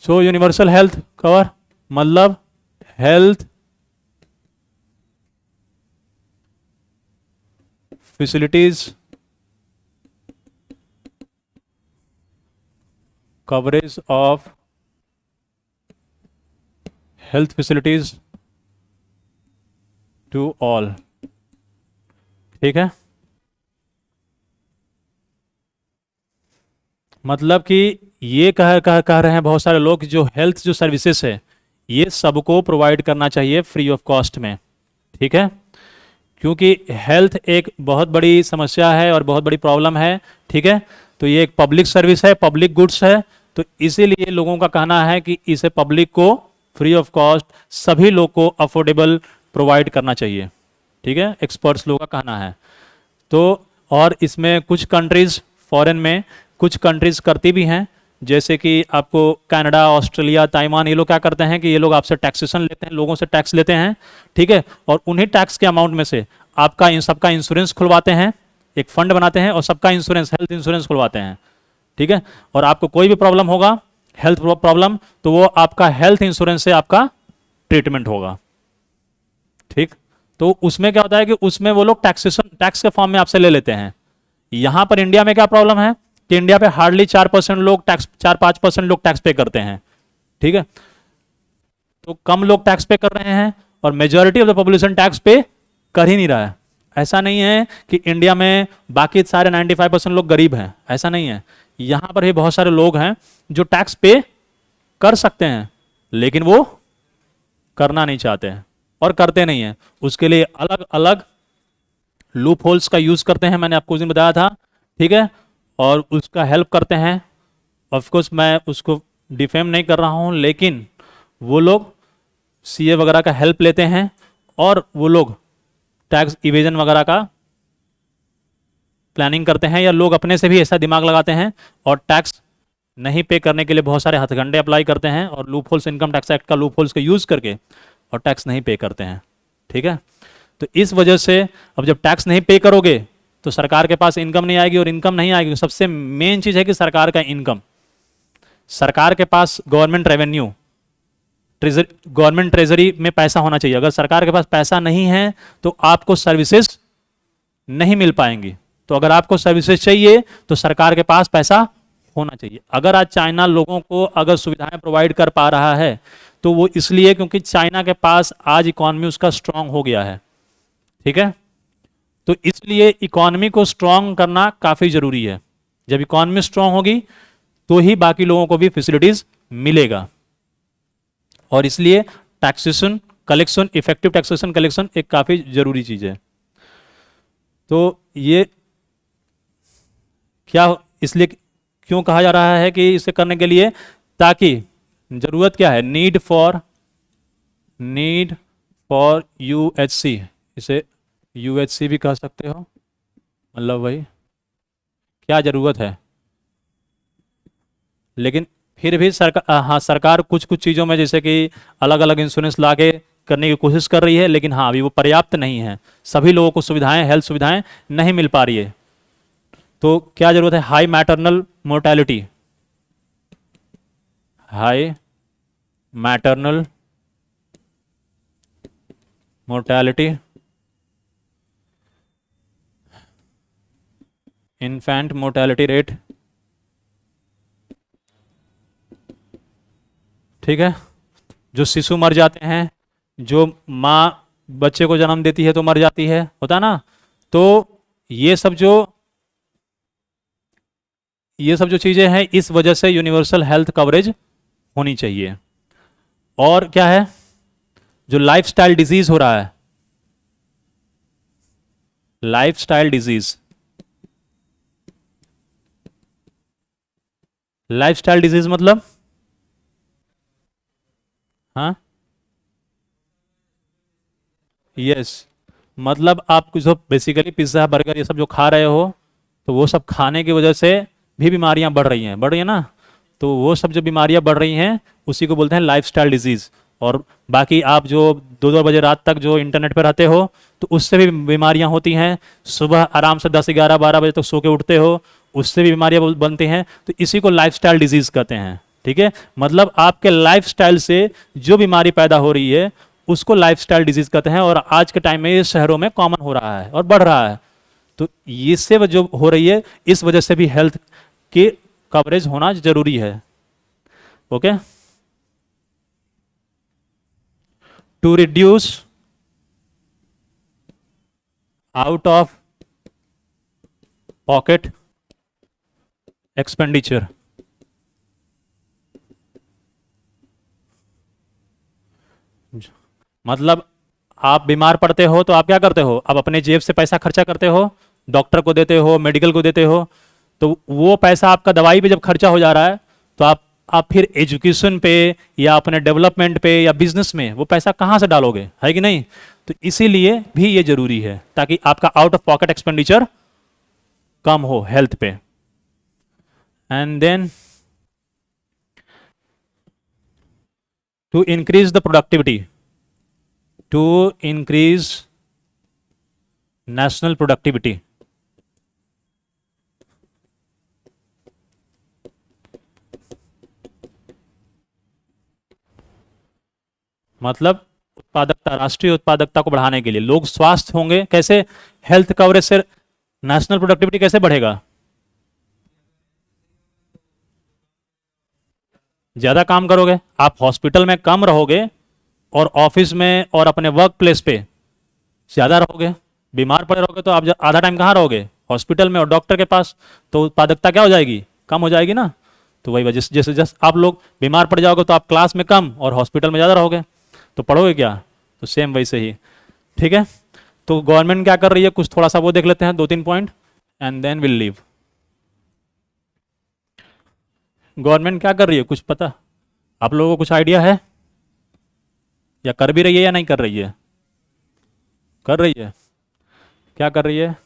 सो universal health cover मतलब health facilities coverage of health facilities to all. ठीक है, मतलब कि ये कह रहे हैं बहुत सारे लोग जो हेल्थ जो सर्विसेज है ये सबको प्रोवाइड करना चाहिए फ्री ऑफ कॉस्ट में। ठीक है, क्योंकि हेल्थ एक बहुत बड़ी समस्या है और बहुत बड़ी प्रॉब्लम है। ठीक है, तो ये एक पब्लिक सर्विस है, पब्लिक गुड्स है, तो इसीलिए लोगों का कहना है कि इसे पब्लिक को फ्री ऑफ कॉस्ट सभी लोग को अफोर्डेबल प्रोवाइड करना चाहिए। ठीक है, एक्सपर्ट्स लोगों का कहना है। तो और इसमें कुछ कंट्रीज फॉरेन में कुछ कंट्रीज करती भी हैं, जैसे कि आपको कनाडा, ऑस्ट्रेलिया, ताइवान, ये लोग क्या करते हैं कि ये लोग आपसे टैक्सेशन लेते हैं, लोगों से टैक्स लेते हैं। ठीक है, और उन्हीं टैक्स के अमाउंट में से आपका इन सबका इंश्योरेंस खुलवाते हैं, एक फंड बनाते हैं और सबका इंश्योरेंस, हेल्थ इंश्योरेंस खुलवाते हैं। ठीक है, और आपको कोई भी प्रॉब्लम होगा, हेल्थ प्रॉब्लम, तो वो आपका हेल्थ इंश्योरेंस से आपका ट्रीटमेंट होगा। ठीक, तो उसमें क्या होता है कि उसमें वो लोग टैक्सेशन, टैक्स के फॉर्म में आपसे ले लेते हैं। यहां पर इंडिया में क्या प्रॉब्लम है कि इंडिया पे हार्डली 4% लोग टैक्स, 4-5% लोग टैक्स पे करते हैं। ठीक है, तो कम लोग टैक्स पे कर रहे हैं और majority of the population tax पे कर ही नहीं रहा है। ऐसा नहीं है कि इंडिया में बाकी सारे 95% लोग गरीब हैं, ऐसा नहीं है। यहां पर ही बहुत सारे लोग हैं जो टैक्स पे कर सकते हैं लेकिन वो करना नहीं चाहते हैं और करते नहीं हैं। उसके लिए अलग अलग लूप होल्स का यूज करते हैं, मैंने आपको उस दिन बताया था। ठीक है, और उसका हेल्प करते हैं। ऑफ कोर्स मैं उसको डिफेम नहीं कर रहा हूं, लेकिन वो लोग सीए वगैरह का हेल्प लेते हैं और वो लोग टैक्स इवेजन वगैरह का प्लानिंग करते हैं, या लोग अपने से भी ऐसा दिमाग लगाते हैं और टैक्स नहीं पे करने के लिए बहुत सारे हथकंडे अप्लाई करते हैं और loop holes, income tax act का लूप होल्स का यूज करके और टैक्स नहीं पे करते हैं। ठीक है, तो इस वजह से अब जब टैक्स नहीं पे करोगे तो सरकार के पास इनकम नहीं आएगी, और इनकम नहीं आएगी, सबसे मेन चीज है कि सरकार का इनकम, सरकार के पास गवर्नमेंट रेवेन्यू, गवर्नमेंट ट्रेजरी में पैसा होना चाहिए। अगर सरकार के पास पैसा नहीं है तो आपको सर्विसेज नहीं मिल पाएंगी। तो अगर आपको सर्विसेज चाहिए तो सरकार के पास पैसा होना चाहिए। अगर आज चाइना लोगों को अगर सुविधाएं प्रोवाइड कर पा रहा है तो वो इसलिए क्योंकि चाइना के पास आज इकोनॉमी उसका स्ट्रांग हो गया है। ठीक है, तो इसलिए इकोनॉमी को स्ट्रांग करना काफी जरूरी है। जब इकोनॉमी स्ट्रांग होगी तो ही बाकी लोगों को भी फैसिलिटीज मिलेगा। और इसलिए taxation collection, effective taxation collection एक काफी जरूरी चीज है। तो ये क्या, इसलिए क्यों कहा जा रहा है कि इसे करने के लिए, ताकि जरूरत क्या है, नीड फॉर यूएचसी, इसे यूएचसी भी कह सकते हो, मतलब भाई क्या जरूरत है। लेकिन फिर भी सरकार, हाँ सरकार कुछ कुछ चीज़ों में जैसे कि अलग अलग इंश्योरेंस लाके करने की कोशिश कर रही है, लेकिन हाँ अभी वो पर्याप्त नहीं है। सभी लोगों को सुविधाएं, हेल्थ सुविधाएं नहीं मिल पा रही है। तो क्या जरूरत है, high maternal mortality, high maternal mortality, infant mortality rate. ठीक है, जो शिशु मर जाते हैं, जो माँ बच्चे को जन्म देती है तो मर जाती है, होता ना, तो ये सब जो चीजें हैं, इस वजह से यूनिवर्सल हेल्थ कवरेज होनी चाहिए। और क्या है, जो लाइफस्टाइल डिजीज हो रहा है, लाइफस्टाइल डिजीज, लाइफस्टाइल डिजीज मतलब, हाँ यस, मतलब आप जो बेसिकली पिज्जा बर्गर ये सब जो खा रहे हो, तो वो सब खाने की वजह से भी बीमारियां बढ़ रही हैं ना। तो वो सब जो बीमारियां बढ़ रही हैं उसी को बोलते हैं लाइफस्टाइल डिजीज। और बाकी आप जो 2-2 बजे रात तक जो इंटरनेट पर रहते हो तो उससे भी बीमारियां होती हैं। सुबह आराम से 10, 11, 12 बजे तक सो के उठते हो, उससे भी बीमारियां बनती हैं, तो इसी को लाइफस्टाइल डिजीज कहते हैं। ठीक है, मतलब आपके लाइफस्टाइल से जो बीमारी पैदा हो रही है उसको लाइफस्टाइल डिजीज कहते हैं, और आज के टाइम में ये शहरों में कॉमन हो रहा है और बढ़ रहा है। तो इससे जो हो रही है, इस वजह से भी हेल्थ की कवरेज होना जरूरी है। Okay, to reduce out of pocket expenditure. मतलब आप बीमार पड़ते हो तो आप क्या करते हो, आप अपने जेब से पैसा खर्चा करते हो, डॉक्टर को देते हो, मेडिकल को देते हो, तो वो पैसा आपका दवाई पे जब खर्चा हो जा रहा है तो आप फिर एजुकेशन पे या अपने डेवलपमेंट पे या बिजनेस में वो पैसा कहाँ से डालोगे, है कि नहीं। तो इसीलिए भी ये जरूरी है ताकि आपका आउट ऑफ पॉकेट एक्सपेंडिचर कम हो हेल्थ पे। And then to increase the productivity, to increase national productivity. मतलब उत्पादकता, राष्ट्रीय उत्पादकता को बढ़ाने के लिए लोग स्वस्थ होंगे कैसे, हेल्थ कवरेज से नेशनल प्रोडक्टिविटी कैसे बढ़ेगा। ज्यादा काम करोगे, आप हॉस्पिटल में कम रहोगे और ऑफिस में और अपने वर्क प्लेस पे ज्यादा रहोगे। बीमार पड़े रहोगे तो आप आधा टाइम कहाँ रहोगे, हॉस्पिटल में और डॉक्टर के पास, तो उत्पादकता क्या हो जाएगी, कम हो जाएगी ना। तो वही वजह, जैसे जैसे आप लोग बीमार पड़ जाओगे तो आप क्लास में कम और हॉस्पिटल में ज़्यादा रहोगे, तो पढ़ोगे क्या। तो सेम वैसे ही। ठीक है, तो गवर्नमेंट क्या कर रही है, कुछ थोड़ा सा वो देख लेते हैं, 2-3 point, and then will leave. Government क्या कर रही है, कुछ पता आप लोगों को, कुछ आइडिया है, या कर भी रही है या नहीं कर रही है। कर रही है, क्या कर रही है।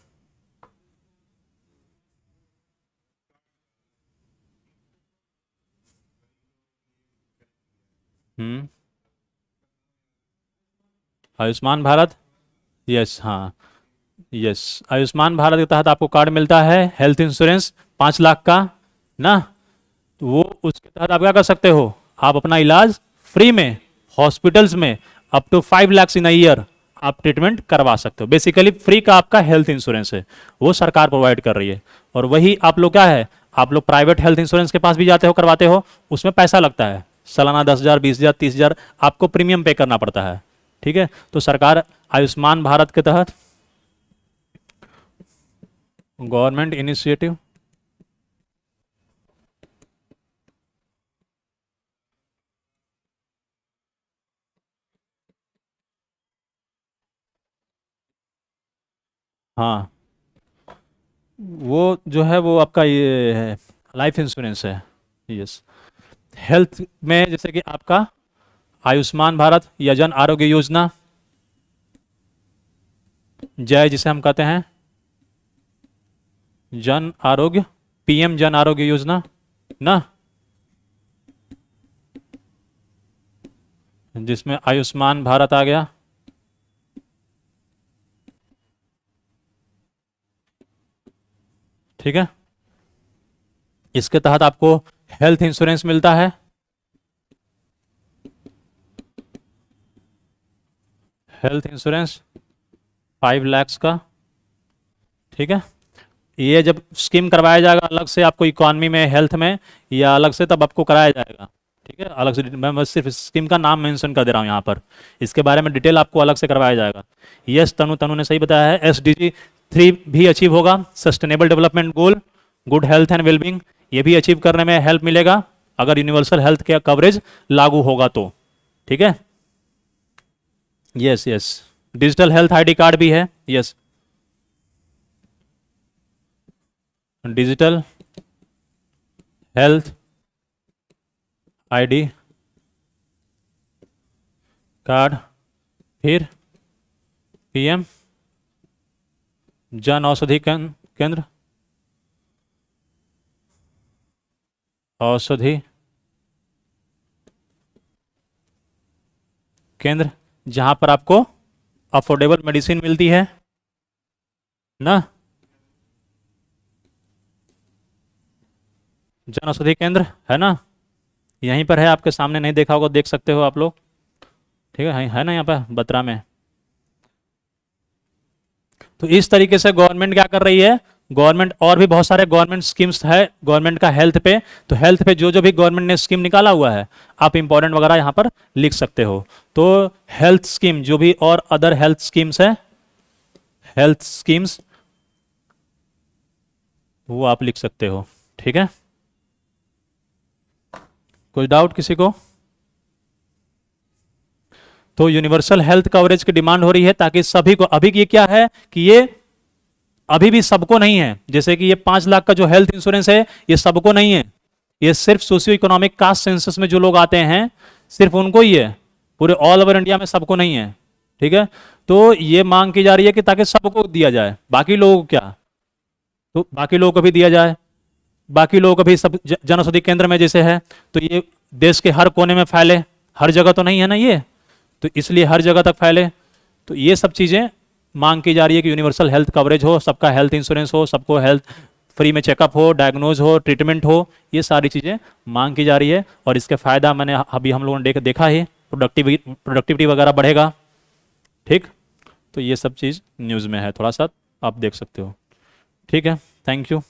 हम्म, आयुष्मान भारत, यस, हाँ, यस, आयुष्मान भारत के तहत आपको कार्ड मिलता है, हेल्थ इंश्योरेंस 5 लाख का ना। तो वो उसके तहत आप क्या कर सकते हो, आप अपना इलाज फ्री में हॉस्पिटल्स में up to 5 lakh in year आप ट्रीटमेंट करवा सकते हो। बेसिकली फ्री का आपका हेल्थ इंश्योरेंस है, वो सरकार प्रोवाइड कर रही है। और वही आप लोग क्या है, आप लोग प्राइवेट हेल्थ इंश्योरेंस के पास भी जाते हो, करवाते हो, उसमें पैसा लगता है, सालाना 10,000, 20,000, 30,000 आपको प्रीमियम पे करना पड़ता है। ठीक है, तो सरकार आयुष्मान भारत के तहत, गवर्नमेंट इनिशिएटिव, हाँ, वो जो है वो आपका ये है, लाइफ इंश्योरेंस है। यस, हेल्थ में जैसे कि आपका आयुष्मान भारत या जन आरोग्य योजना, जय जिसे हम कहते हैं जन आरोग्य, पीएम जन आरोग्य योजना ना, जिसमें आयुष्मान भारत आ गया। ठीक है, इसके तहत आपको हेल्थ इंश्योरेंस मिलता है, हेल्थ इंश्योरेंस 5 लाख का। ठीक है, ये जब स्कीम करवाया जाएगा अलग से आपको इकोनॉमी में, हेल्थ में, या अलग से तब आपको कराया जाएगा। ठीक है, अलग से, मैं बस सिर्फ स्कीम का नाम मेंशन कर दे रहा हूँ यहाँ पर, इसके बारे में डिटेल आपको अलग से करवाया जाएगा। यस, तनु तनु ने सही बताया है, SDG 3 भी अचीव होगा, sustainable development goal, good health and wellbeing, ये भी अचीव करने में हेल्प मिलेगा अगर यूनिवर्सल हेल्थ केयर कवरेज लागू होगा तो। ठीक है, yes yes, digital health ID card भी है। Yes, digital health ID card, फिर PM जन औषधि केंद्र, औषधि केंद्र, जहां पर आपको अफोर्डेबल मेडिसिन मिलती है ना। जन औषधि केंद्र है ना, यहीं पर है आपके सामने, नहीं देखा होगा देख सकते हो आप लोग, ठीक है ना यहाँ पर बत्रा में। तो इस तरीके से गवर्नमेंट क्या कर रही है, गवर्नमेंट और भी बहुत सारे गवर्नमेंट स्कीम्स है गवर्नमेंट का हेल्थ पे, तो हेल्थ पे जो जो भी गवर्नमेंट ने स्कीम निकाला हुआ है आप इंपॉर्टेंट वगैरह यहाँ पर लिख सकते हो। तो हेल्थ स्कीम जो भी और अदर हेल्थ स्कीम्स है, हेल्थ स्कीम्स वो आप लिख सकते हो, ठीक है। कोई डाउट किसी को? तो यूनिवर्सल हेल्थ कवरेज की डिमांड हो रही है ताकि सभी को, अभी ये क्या है कि ये अभी भी सबको नहीं है, जैसे कि ये 5 लाख का जो हेल्थ इंश्योरेंस है ये सबको नहीं है, ये सिर्फ सोशियो इकोनॉमिक कास्ट सेंसस में जो लोग आते हैं सिर्फ उनको ही है, पूरे ऑल ओवर इंडिया में सबको नहीं है, ठीक है। तो ये मांग की जा रही है कि ताकि सबको दिया जाए, बाकी लोगों को क्या, तो बाकी लोगों को भी दिया जाए, बाकी लोगों को भी सब जन औषधि केंद्र में जैसे है, तो ये देश के हर कोने में फैले, हर जगह तो नहीं है ना ये, तो इसलिए हर जगह तक फैले। तो ये सब चीज़ें मांग की जा रही है कि यूनिवर्सल हेल्थ कवरेज हो, सबका हेल्थ इंश्योरेंस हो, सबको हेल्थ फ्री में चेकअप हो, डायग्नोज हो, ट्रीटमेंट हो, ये सारी चीज़ें मांग की जा रही है। और इसके फ़ायदा मैंने अभी हम लोगों ने देखा ही, प्रोडक्टिविटी वगैरह बढ़ेगा, ठीक। तो ये सब चीज़ न्यूज़ में है, थोड़ा सा आप देख सकते हो, ठीक है। Thank you.